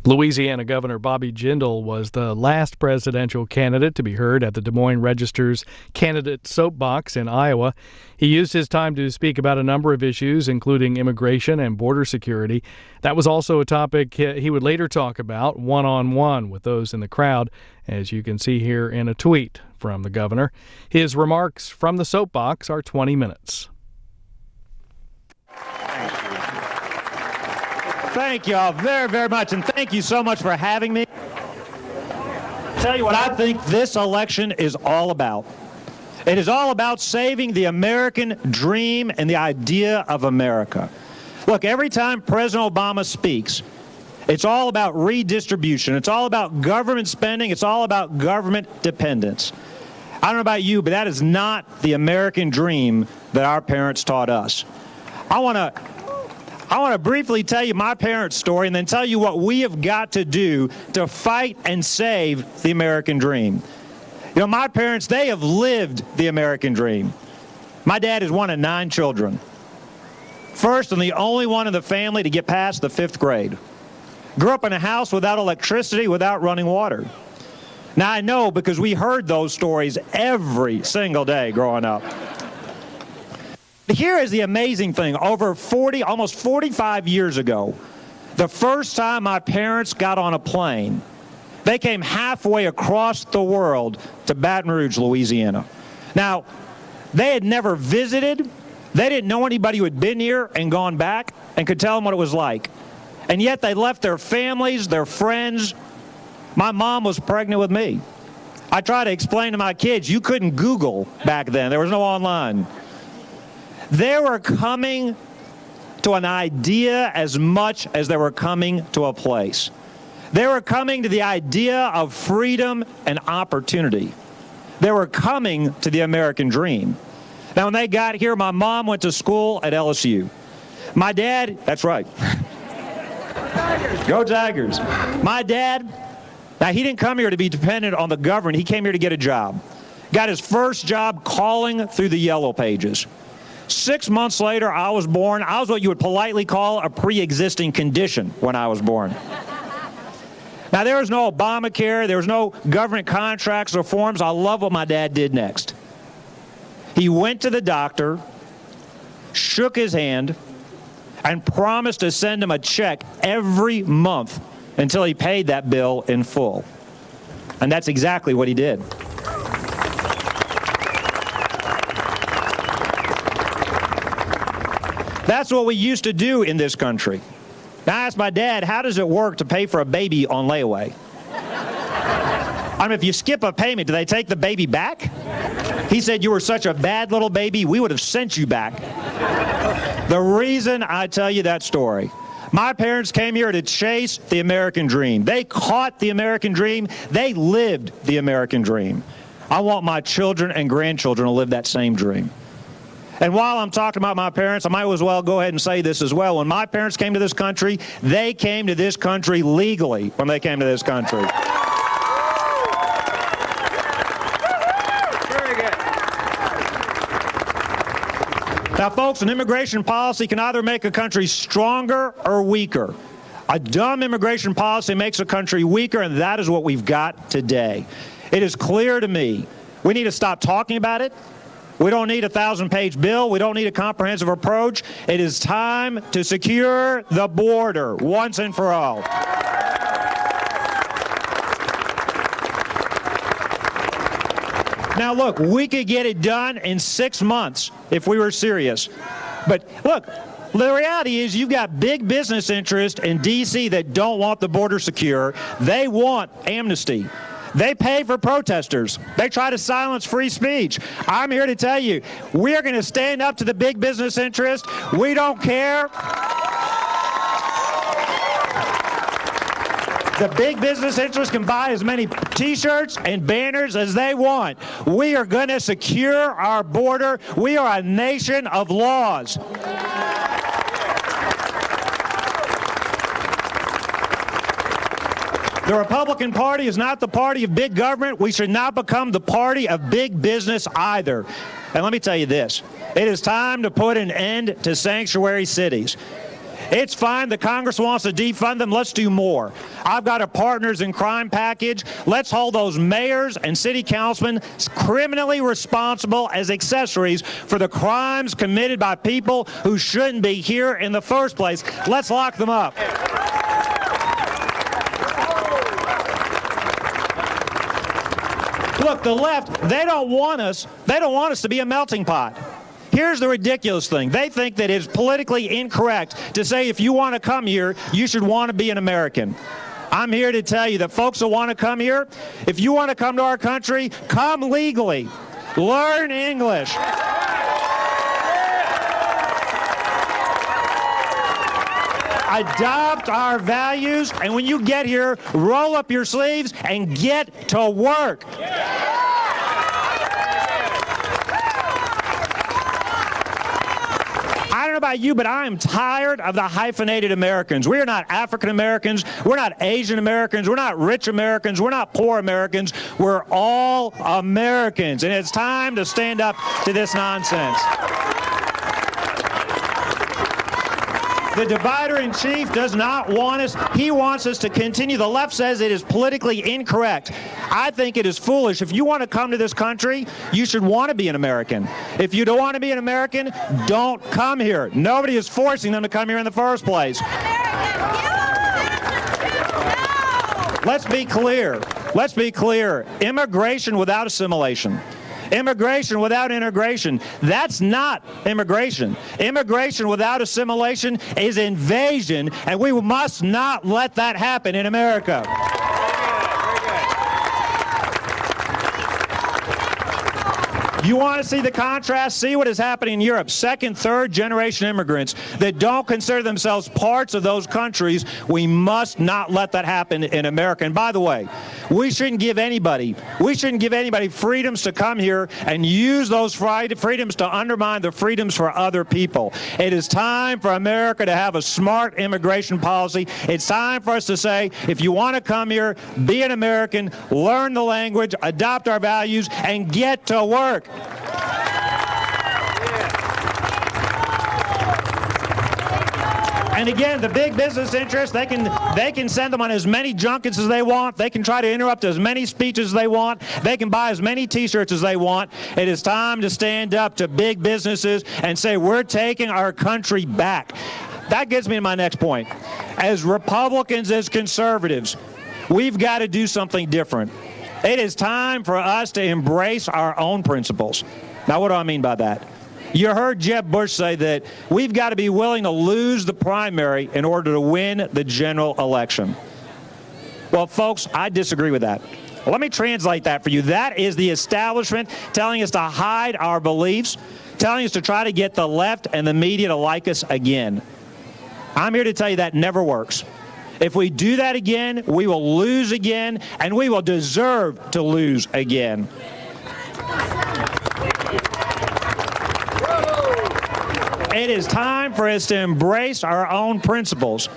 Louisiana Governor Bobby Jindal was the last presidential candidate to be heard at the Des Moines Register's candidate Soapbox in Iowa. He used his time to speak about a number of issues, including immigration and border security. That was also a topic he would later talk about one-on-one with those in the crowd, as you can see here in a tweet from the governor. His remarks from the Soapbox are 20 minutes. Thank you all very, very much, and thank you so much for having me. Tell you what I think this election is all about. It is all about saving the American dream and the idea of America. Look, every time President Obama speaks, it's all about redistribution. It's all about government spending. It's all about government dependence. I don't know about you, but that is not the American dream that our parents taught us. I want to briefly tell you my parents' story and then tell you what we have got to do to fight and save the American dream. You know, my parents, they have lived the American dream. My dad is one of 9 children. First and the only one in the family to get past the 5th grade. Grew up in a house without electricity, without running water. Now, I know because we heard those stories every single day growing up. Here is the amazing thing. Over almost 45 years ago, the first time my parents got on a plane, they came halfway across the world to Baton Rouge, Louisiana. Now, they had never visited. They didn't know anybody who had been here and gone back and could tell them what it was like. And yet they left their families, their friends. My mom was pregnant with me. I tried to explain to my kids, you couldn't Google back then. There was no online. They were coming to an idea as much as they were coming to a place. They were coming to the idea of freedom and opportunity. They were coming to the American dream. Now, when they got here, my mom went to school at LSU. My dad, that's right. Go Tigers. My dad, now he didn't come here to be dependent on the government. He came here to get a job. Got his first job calling through the Yellow Pages. 6 months later, I was born. I was what you would politely call a pre-existing condition when I was born. Now, there was no Obamacare. There was no government contracts or forms. I love what my dad did next. He went to the doctor, shook his hand, and promised to send him a check every month until he paid that bill in full. And that's exactly what he did. That's what we used to do in this country. Now, I asked my dad, how does it work to pay for a baby on layaway? I mean, if you skip a payment, do they take the baby back? He said, you were such a bad little baby, we would have sent you back. The reason I tell you that story, my parents came here to chase the American dream. They caught the American dream. They lived the American dream. I want my children and grandchildren to live that same dream. And while I'm talking about my parents, I might as well go ahead and say this as well. When my parents came to this country, they came to this country legally when they came to this country. Very good. Now, folks, an immigration policy can either make a country stronger or weaker. A dumb immigration policy makes a country weaker, and that is what we've got today. It is clear to me we need to stop talking about it. We don't need a 1,000-page bill. We don't need a comprehensive approach. It is time to secure the border once and for all. Now, look, we could get it done in 6 months if we were serious. But, look, the reality is you've got big business interests in D.C. that don't want the border secure. They want amnesty. They pay for protesters. They try to silence free speech. I'm here to tell you, we are going to stand up to the big business interest. We don't care. The big business interests can buy as many T-shirts and banners as they want. We are going to secure our border. We are a nation of laws. The Republican Party is not the party of big government. We should not become the party of big business either. And let me tell you this. It is time to put an end to sanctuary cities. It's fine. The Congress wants to defund them. Let's do more. I've got a partners in crime package. Let's hold those mayors and city councilmen criminally responsible as accessories for the crimes committed by people who shouldn't be here in the first place. Let's lock them up. Look, the left, they don't want us to be a melting pot. Here's the ridiculous thing. They think that it's politically incorrect to say if you want to come here, you should want to be an American. I'm here to tell you that folks that want to come here, if you want to come to our country, come legally. Learn English. Adopt our values, and when you get here, roll up your sleeves and get to work. I don't know about you, but I am tired of the hyphenated Americans. We are not African Americans. We're not Asian Americans. We're not rich Americans. We're not poor Americans. We're all Americans, and it's time to stand up to this nonsense. The divider-in-chief does not want us. He wants us to continue. The left says it is politically incorrect. I think it is foolish. If you want to come to this country, you should want to be an American. If you don't want to be an American, don't come here. Nobody is forcing them to come here in the first place. Let's be clear. Let's be clear. Immigration without assimilation. Immigration without integration, that's not immigration. Immigration without assimilation is invasion, and we must not let that happen in America. You want to see the contrast? See what is happening in Europe. Second, third generation immigrants that don't consider themselves parts of those countries. We must not let that happen in America. And by the way, we shouldn't give anybody freedoms to come here and use those freedoms to undermine the freedoms for other people. It is time for America to have a smart immigration policy. It's time for us to say, if you want to come here, be an American, learn the language, adopt our values, and get to work. And again, the big business interests, they can send them on as many junkets as they want. They can try to interrupt as many speeches as they want. They can buy as many T-shirts as they want. It is time to stand up to big businesses and say, we're taking our country back. That gets me to my next point. As Republicans, as conservatives, we've got to do something different. It is time for us to embrace our own principles. Now, what do I mean by that? You heard Jeb Bush say that we've got to be willing to lose the primary in order to win the general election. Well, folks, I disagree with that. Let me translate that for you. That is the establishment telling us to hide our beliefs, telling us to try to get the left and the media to like us again. I'm here to tell you that never works. If we do that again, we will lose again, and we will deserve to lose again. It is time for us to embrace our own principles.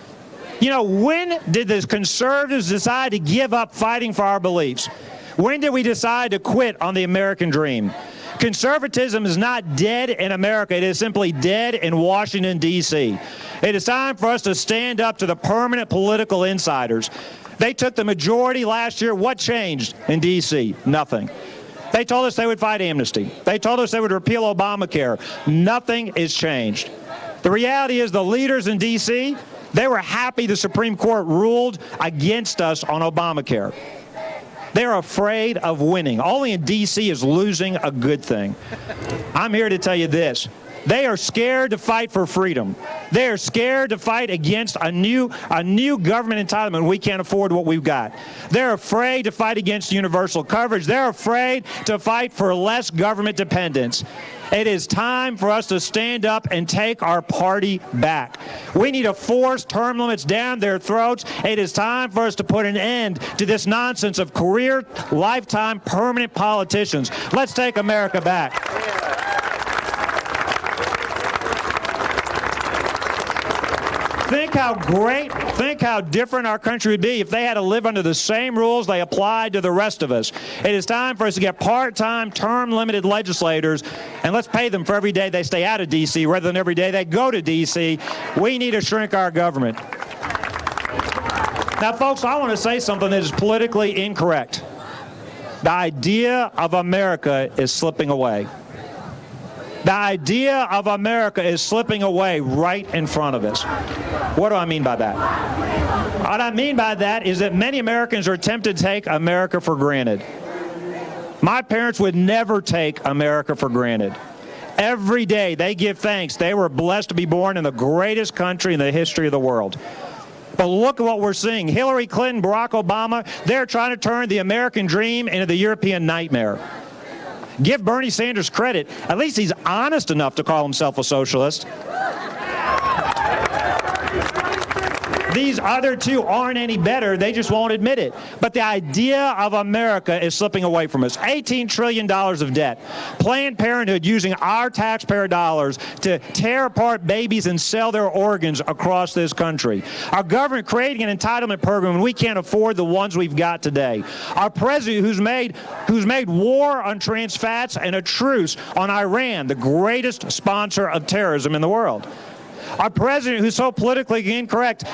You know, when did the conservatives decide to give up fighting for our beliefs? When did we decide to quit on the American dream? Conservatism is not dead in America. It is simply dead in Washington, D.C. It is time for us to stand up to the permanent political insiders. They took the majority last year. What changed in D.C.? Nothing. They told us they would fight amnesty. They told us they would repeal Obamacare. Nothing is changed. The reality is the leaders in D.C., they were happy the Supreme Court ruled against us on Obamacare. They're afraid of winning. Only in D.C. is losing a good thing. I'm here to tell you this. They are scared to fight for freedom. They are scared to fight against a new government entitlement. We can't afford what we've got. They're afraid to fight against universal coverage. They're afraid to fight for less government dependence. It is time for us to stand up and take our party back. We need to force term limits down their throats. It is time for us to put an end to this nonsense of career, lifetime, permanent politicians. Let's take America back. Think how great, think how different our country would be if they had to live under the same rules they applied to the rest of us. It is time for us to get part-time, term-limited legislators, and let's pay them for every day they stay out of D.C. rather than every day they go to D.C. We need to shrink our government. Now, folks, I want to say something that is politically incorrect. The idea of America is slipping away. The idea of America is slipping away right in front of us. What do I mean by that? What I mean by that is that many Americans are tempted to take America for granted. My parents would never take America for granted. Every day they give thanks they were blessed to be born in the greatest country in the history of the world. But look at what we're seeing. Hillary Clinton, Barack Obama, they're trying to turn the American dream into the European nightmare. Give Bernie Sanders credit. At least he's honest enough to call himself a socialist. These other two aren't any better. They just won't admit it. But the idea of America is slipping away from us. $18 trillion of debt. Planned Parenthood using our taxpayer dollars to tear apart babies and sell their organs across this country. Our government creating an entitlement program when we can't afford the ones we've got today. Our president who's made war on trans fats and a truce on Iran, the greatest sponsor of terrorism in the world. Our president, who's so politically correct,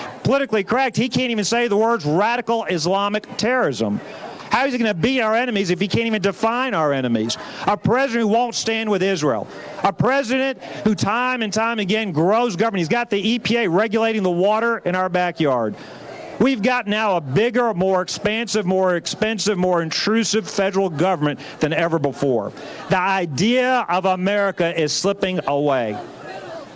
he can't even say the words radical Islamic terrorism. How is he going to beat our enemies if he can't even define our enemies? Our president who won't stand with Israel. Our president who time and time again grows government. He's got the EPA regulating the water in our backyard. We've got now a bigger, more expansive, more expensive, more intrusive federal government than ever before. The idea of America is slipping away.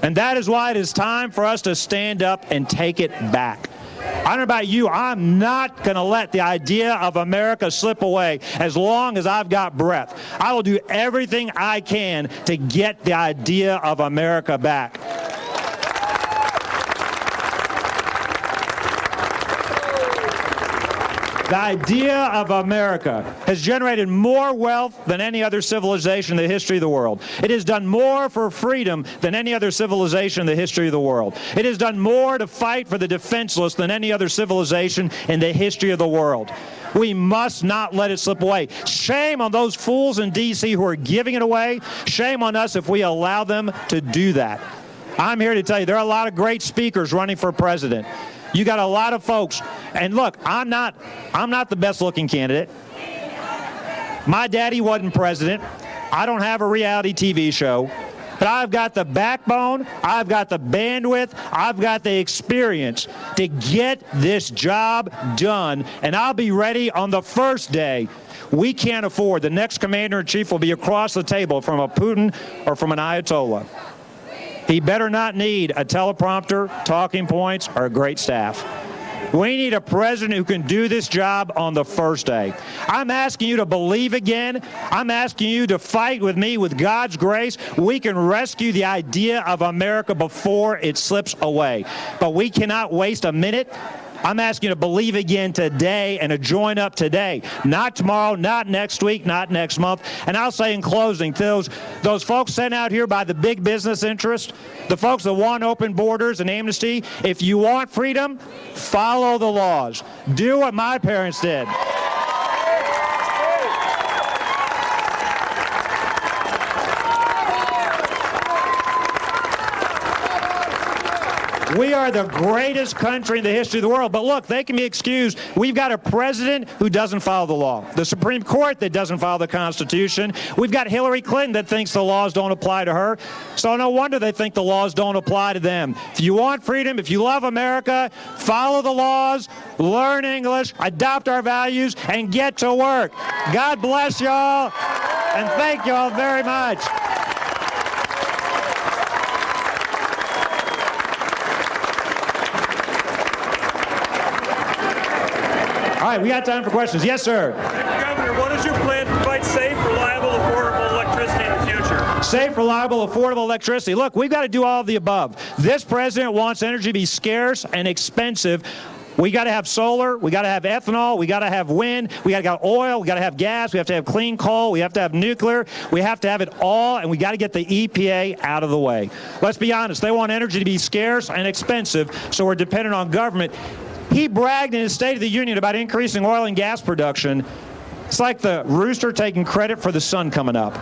And that is why it is time for us to stand up and take it back. I don't know about you, I'm not going to let the idea of America slip away as long as I've got breath. I will do everything I can to get the idea of America back. The idea of America has generated more wealth than any other civilization in the history of the world. It has done more for freedom than any other civilization in the history of the world. It has done more to fight for the defenseless than any other civilization in the history of the world. We must not let it slip away. Shame on those fools in D.C. who are giving it away. Shame on us if we allow them to do that. I'm here to tell you there are a lot of great speakers running for president. You got a lot of folks, and look, I'm not the best-looking candidate. My daddy wasn't president. I don't have a reality TV show. But I've got the backbone, I've got the bandwidth, I've got the experience to get this job done, and I'll be ready on the first day. We can't afford the next commander-in-chief will be across the table from a Putin or from an Ayatollah. He better not need a teleprompter, talking points, or a great staff. We need a president who can do this job on the first day. I'm asking you to believe again. I'm asking you to fight with me with God's grace. We can rescue the idea of America before it slips away. But we cannot waste a minute. I'm asking you to believe again today and to join up today. Not tomorrow, not next week, not next month. And I'll say in closing, to those folks sent out here by the big business interest, the folks that want open borders and amnesty, if you want freedom, follow the laws. Do what my parents did. We are the greatest country in the history of the world. But look, they can be excused. We've got a president who doesn't follow the law. The Supreme Court that doesn't follow the Constitution. We've got Hillary Clinton that thinks the laws don't apply to her. So no wonder they think the laws don't apply to them. If you want freedom, if you love America, follow the laws, learn English, adopt our values, and get to work. God bless y'all, and thank you all very much. All right, we got time for questions. Yes, sir. Governor, what is your plan to provide safe, reliable, affordable electricity in the future? Safe, reliable, affordable electricity. Look, we've got to do all of the above. This president wants energy to be scarce and expensive We got to have solar. We got to have ethanol. We got to have wind. We got to have oil. We got to have gas. We have to have clean coal. We have to have nuclear. We have to have it all, and we got to get the EPA out of the way. Let's be honest. They want energy to be scarce and expensive, so we're dependent on government. He bragged in his State of the Union about increasing oil and gas production. It's like the rooster taking credit for the sun coming up.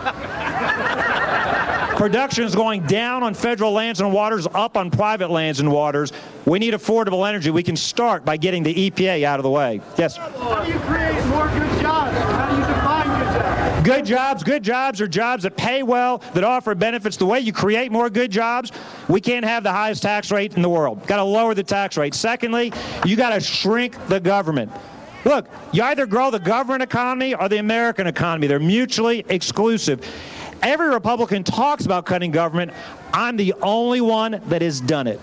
Production is going down on federal lands and waters, up on private lands and waters. We need affordable energy. We can start by getting the EPA out of the way. Yes? How do you create more good jobs? How do you define good jobs? Good jobs are jobs that pay well, that offer benefits. The way you create more good jobs, we can't have the highest tax rate in the world. Got to lower the tax rate. Secondly, you got to shrink the government. Look, you either grow the government economy or the American economy. They're mutually exclusive. Every Republican talks about cutting government. I'm the only one that has done it.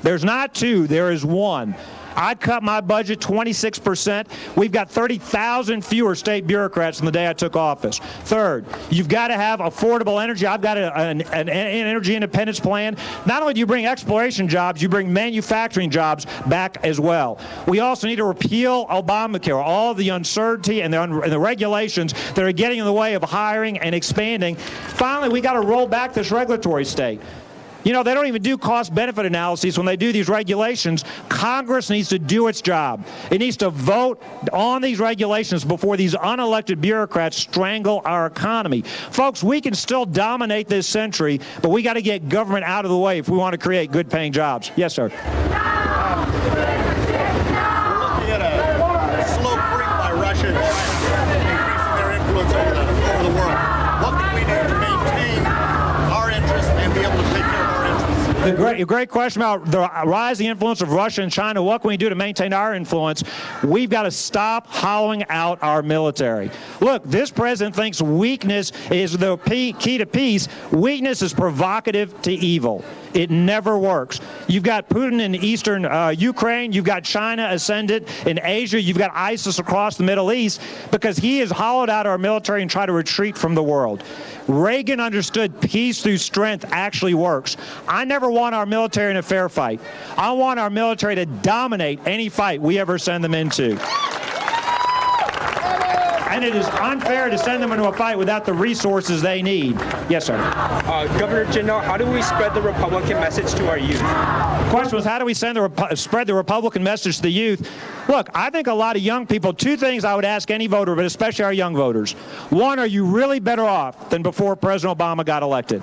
There's not two, there is one. I cut my budget 26%. We've got 30,000 fewer state bureaucrats than the day I took office. Third, you've got to have affordable energy. I've got an energy independence plan. Not only do you bring exploration jobs, you bring manufacturing jobs back as well. We also need to repeal Obamacare, all the uncertainty and the regulations that are getting in the way of hiring and expanding. Finally, we got to roll back this regulatory state. You know, they don't even do cost-benefit analyses when they do these regulations. Congress needs to do its job. It needs to vote on these regulations before these unelected bureaucrats strangle our economy. Folks, we can still dominate this century, but we got to get government out of the way if we want to create good-paying jobs. Yes, sir. We're looking at a slow creep by Russia and China, increasing their influence over the world. What can we do to maintain our interests and be able to take care of our interests? The great question about the rising influence of Russia and China. What can we do to maintain our influence? We've got to stop hollowing out our military. Look, this president thinks weakness is the key to peace. Weakness is provocative to evil. It never works. You've got Putin in eastern Ukraine. You've got China ascendant in Asia. You've got ISIS across the Middle East because he has hollowed out our military and tried to retreat from the world. Reagan understood peace through strength actually works. I never want our military in a fair fight. I want our military to dominate any fight we ever send them into. And it is unfair to send them into a fight without the resources they need. Yes, sir. Governor Jindal, how do we spread the Republican message to our youth? The question was, how do we spread the Republican message to the youth? Look, I think a lot of young people, two things I would ask any voter, but especially our young voters. One, are you really better off than before President Obama got elected?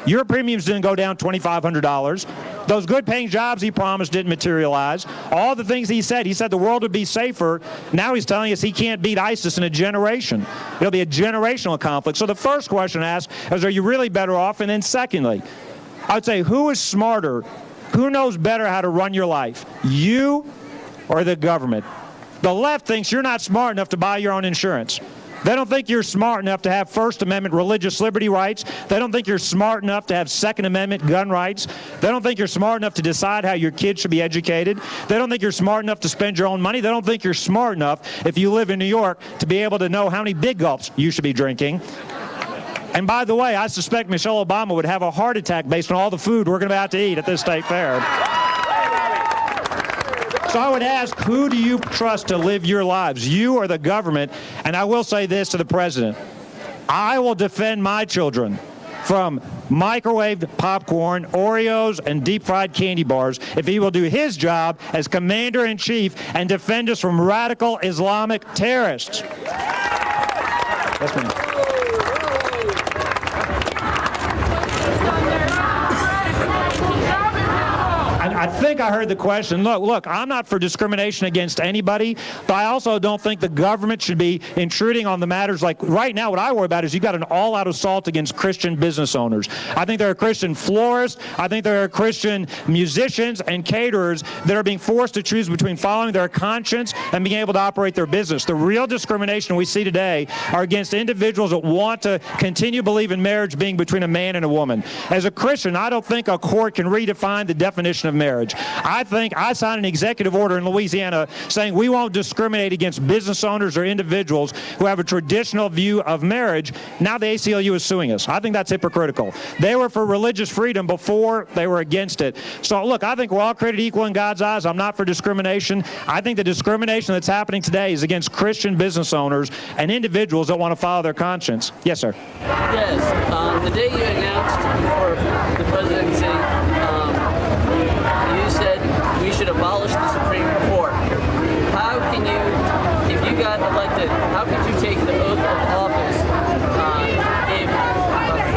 Your premiums didn't go down $2,500. Those good-paying jobs he promised didn't materialize. All the things he said the world would be safer. Now he's telling us he can't beat ISIS in a generation. It'll be a generational conflict. So the first question to ask is, are you really better off? And then secondly, I would say, who is smarter? Who knows better how to run your life? You or the government? The left thinks you're not smart enough to buy your own insurance. They don't think you're smart enough to have First Amendment religious liberty rights. They don't think you're smart enough to have Second Amendment gun rights. They don't think you're smart enough to decide how your kids should be educated. They don't think you're smart enough to spend your own money. They don't think you're smart enough, if you live in New York, to be able to know how many big gulps you should be drinking. And by the way, I suspect Michelle Obama would have a heart attack based on all the food we're going to be about to eat at this state fair. So I would ask, who do you trust to live your lives, you or the government? And I will say this to the president. I will defend my children from microwaved popcorn, Oreos, and deep-fried candy bars if he will do his job as commander-in-chief and defend us from radical Islamic terrorists. Yes, ma'am. I think I heard the question. Look, I'm not for discrimination against anybody, but I also don't think the government should be intruding on the matters. Like right now, what I worry about is you've got an all-out assault against Christian business owners. I think there are Christian florists. I think there are Christian musicians and caterers that are being forced to choose between following their conscience and being able to operate their business. The real discrimination we see today are against individuals that want to continue to believe in marriage being between a man and a woman. As a Christian, I don't think a court can redefine the definition of marriage. marriage. I think I signed an executive order in Louisiana saying we won't discriminate against business owners or individuals who have a traditional view of marriage. Now the ACLU is suing us. I think that's hypocritical. They were for religious freedom before they were against it. So look, I think we're all created equal in God's eyes. I'm not for discrimination. I think the discrimination that's happening today is against Christian business owners and individuals that want to follow their conscience. Yes, sir. Yes. The day you announced for the presidency, you said we should abolish the Supreme Court. How can you, if you got elected, how could you take the oath of office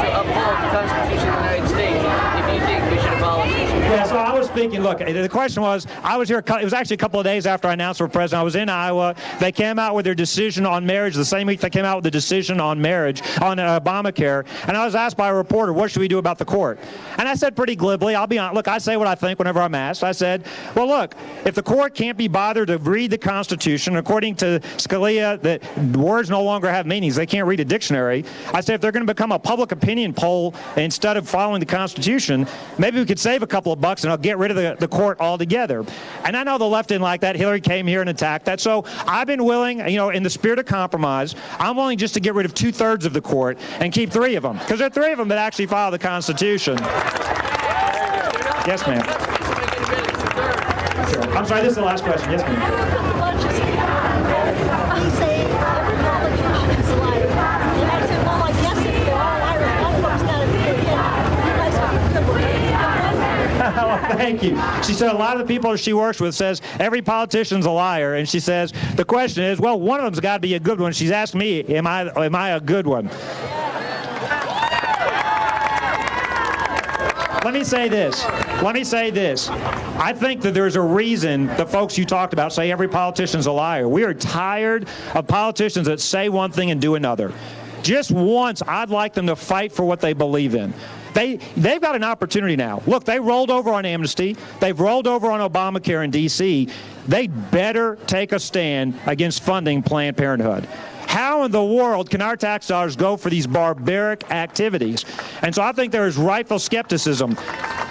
to uphold the Constitution of the United States if you think we should abolish it? Yeah, so I was thinking, look, the question was, I was here, it was actually a couple of days after I announced for president. I was in Iowa. They came out with their decision on marriage. The same week they came out with the decision on marriage, on Obamacare. And I was asked by a reporter, what should we do about the court? And I said pretty glibly, I'll be honest, look, I say what I think whenever I'm asked. I said, well, look, if the court can't be bothered to read the Constitution, according to Scalia, that words no longer have meanings, they can't read a dictionary. I said, if they're going to become a public opinion poll instead of following the Constitution, maybe we could save a couple of bucks and I'll get rid of the court altogether. And I know the left didn't like that. Hillary came here and attacked that. So I've been willing, in the spirit of compromise, I'm willing just to get rid of 2/3 of the court and keep 3 of them. Because there are 3 of them that actually follow the Constitution. Yes, ma'am. Sure. I'm sorry, this is the last question. Yes, ma'am. You say every politician is a liar. And I said, well, I guess if they're all liars, one of them's got to be a hit. You guys are privileged. Well, thank you. She said a lot of the people she works with says every politician's a liar, and she says the question is, well, one of them's got to be a good one. She's asked me, am I a good one? Let me say this. I think that there's a reason the folks you talked about say every politician's a liar. We are tired of politicians that say one thing and do another. Just once, I'd like them to fight for what they believe in. They've got an opportunity now. Look, they rolled over on amnesty. They've rolled over on Obamacare in D.C. They better take a stand against funding Planned Parenthood. How in the world can our tax dollars go for these barbaric activities? And so I think there is rightful skepticism.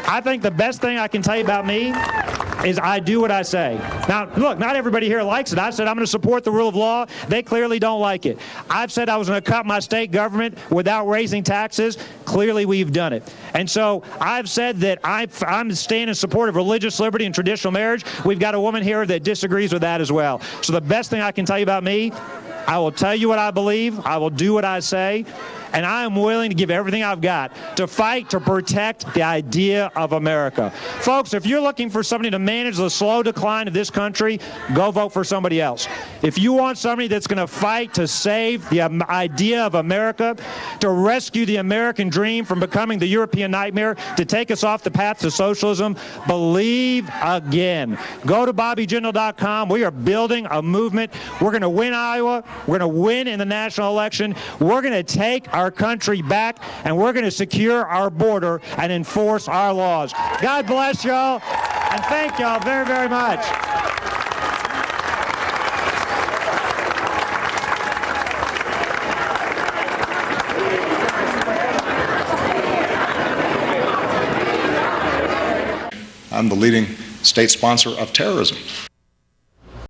I think the best thing I can tell you about me is I do what I say. Now, look, not everybody here likes it. I said I'm going to support the rule of law. They clearly don't like it. I've said I was going to cut my state government without raising taxes. Clearly, we've done it. And so I've said that I'm staying in support of religious liberty and traditional marriage. We've got a woman here that disagrees with that as well. So the best thing I can tell you about me, I will tell you what I believe. I will do what I say. And I am willing to give everything I've got to fight to protect the idea of America. Folks, if you're looking for somebody to manage the slow decline of this country, go vote for somebody else. If you want somebody that's going to fight to save the idea of America, to rescue the American dream from becoming the European nightmare, to take us off the path to socialism, believe again. Go to BobbyJindal.com. We are building a movement. We're going to win Iowa. We're going to win in the national election. We're going to take our country back, and we're going to secure our border and enforce our laws. God bless y'all, and thank y'all very, very much. I'm the leading state sponsor of terrorism.